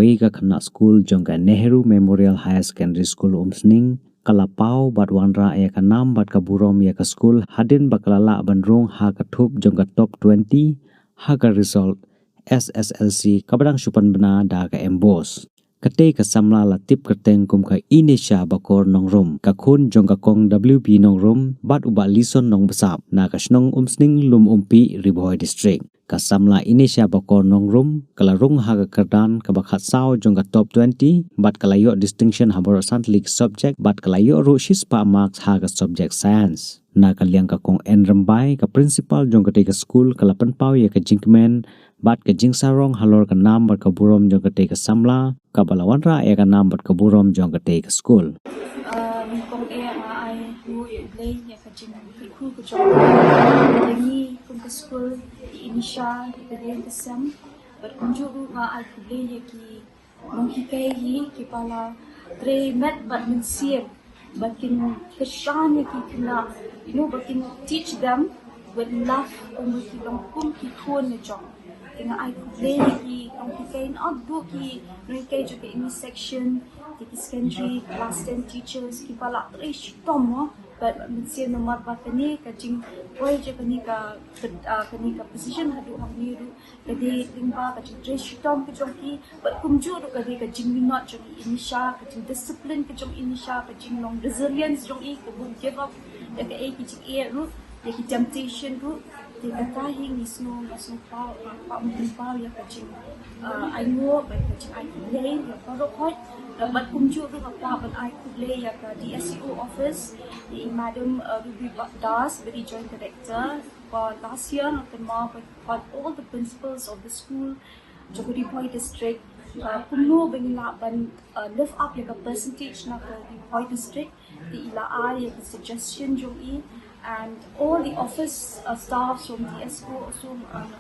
wei ka khana school jongka Nehru Memorial Higher Secondary School umsning kalapau bat wanra ya ka nam bat ka burom ya ka school hadin bakalala bandrung ha ka thup jongka top 20 ha ka result SSLC kabadang supan bena da ka embos kate ka samla latip kerteng kum ka Inisha bakor nongrum ka khun jongka kong WB nongrum bat uba lison nong besap na ka snong umsning lum umpi Riboy district kasamla Inisha bakor nongrum kalarung ha ka kerdan ka bakhat sao jongka top 20 bat kalayo distinction habor santlik subject bat kalayo ru shispa marks ha ka subject science na kaliang ka kong enrambai ka principal jongka te ka school kalapan pau ya ka jingmen bat ka jingsarong halor ka nam bat ka burom jongka te ka samla ka balawan ra ya ka nam bat ka burom jongka te ka school kong ai ru le ya ka jing ku ku jong ni kong ka school Inisha ke den kesam bat kunju ru ai ku le ya ki mong ki kai hi ki pala tre met bat min siem but can kashan ki kina but can teach them with love and with ki khon ne jong tinga ai ku le ki ong ki kain og do ki no kai jo ke ini section ki secondary class 10 teachers ki pala tre shtom but min siem no mat bat ni ka jing boy je kani ka position hadu hang ni ru ka de tingba ka jing tre shtom ki jong ki but kum ju ru ka de ka jing mi not jong Inisha ka jing discipline ka jong Inisha ka jing long resilience jong I ko bu give up ya ka ki jing ru ya ki temptation ru di kata hing isno pa mungkin pa ya ka jing I know ba ka jing I lay ya paro khot dapat kunju ru ka ban I could lay ya ka DSCO office di Madam Ruby Das very joint director for last year the mark for all the principals of the school Joguri Point district kumno bengla ban live up ya ka percentage na ka di Point district di ila ya ka suggestion jong I and all the office staffs from DSCO also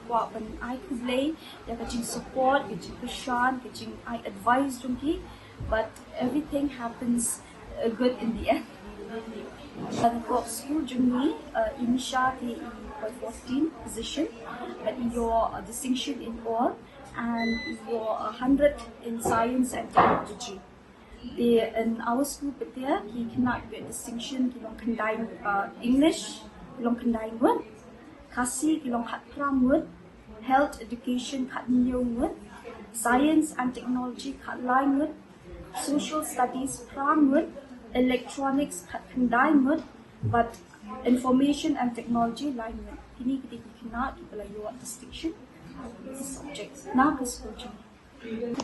kwa ban I could lay ya ka jing support ka jing kushan ka jing I advise jong ki but everything happens good in the end. And for school journey, Inisha ki 14 position, but your distinction in all and your 100 in science and technology. In our school, but there he cannot get distinction. He long combine English, he long combine word, Kasi he long hat pram word, health education kat nyong word, science and technology kat line word. Social studies pramut, electronics kandai but information and technology line ini kita kena kita layu distinction subjects na kasih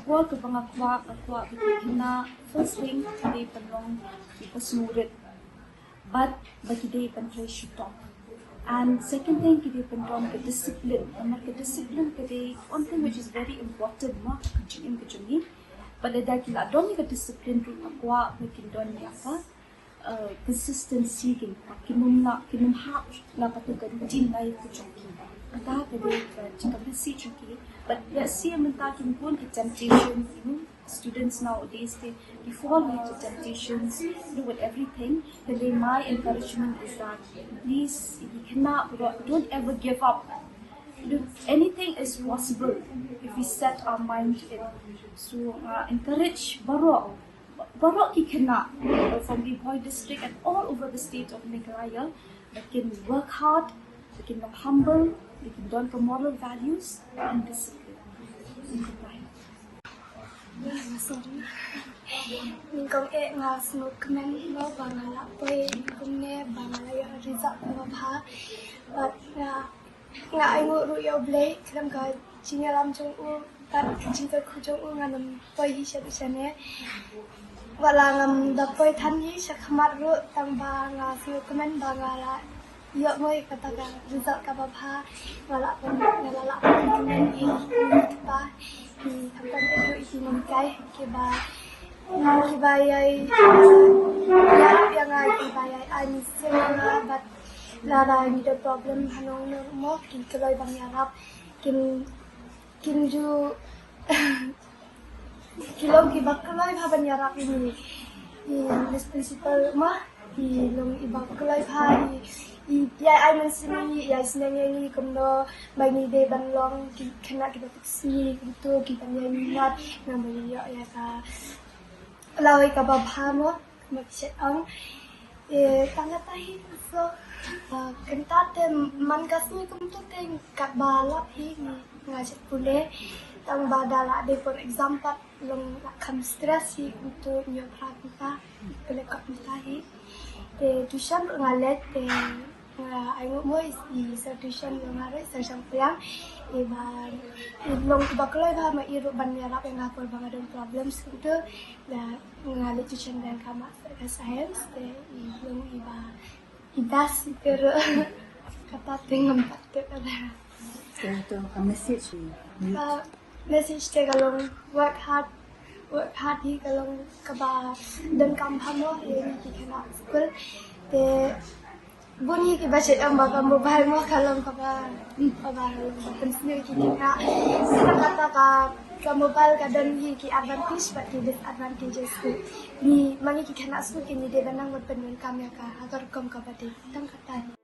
Kuwa ke bangakwa kita kena first thing kita penong kita semurid but bagi dia penong shutong and second thing kita penong ke discipline ke discipline kita one thing which is very important kecil ni but ada kila don't need discipline to akwa making don't ni apa consistency kin kinum hap na patugan din na ito chunki ada kada chikapasi chunki but yes see menta kin kun temptation students nowadays they fall into temptations with everything and my encouragement is that please you cannot don't ever give up. Anything is possible if we set our mind to it. So encourage Barok ki kena from the Riboy district and all over the state of Meghalaya. They can work hard, they can be humble, they can learn from moral values and discipline. Sorry. Ningkong nga smoke men no bangala poy kumne bangala ya result ko ba but nga ai ngô ru yo blay kram ka chingalam chung u tat chinga khu chung u nga nam poi hi sa ne wala ngam da poi than hi sa khamat ru tang ba nga su comment ba nga la yo moi kata ka result ka ba pha wala pon nga la comment hi pa hi tham kan ru hi nam kai ke ba yai ya nga ki ba yai I'm similar but Lara ni the problem hanong no mo kin kaloi bang yarap kin ju kilo ki bakaloi bhaban yarap ni this principal ma long iba kulay pa ya ay man sini ya sinangi kumno bagi de banlong ki kena kita taksi untuk kita nyanyiat namanya ya ka lawi ka babha mo magset ang tanga tahi so kentate man kasni kumto teng kat balap hi ngajak pule tang badala de for example long kam stress hi untuk nyo praktika pele kat mutahi tuition ngalet ay mo is tuition yang ngaret sa sampayang iban long bakloy ba mairo banyarap yang ngapol bang ada problems itu na ngalet tuition dan kama sa science long iba idas pero kata tingam patte ada Ito ang message message te kalong work hard hi kalong kaba dan kampha mo ki kana school te bunyi ki baca ang baka mobile mo kalong kaba pensir ki kana sila kata ka mobile ka dan hi ki advantage but ki disadvantages ni mangi ki kana school ki ni de banang mo penon kamya ka agar kom ka bade tang kata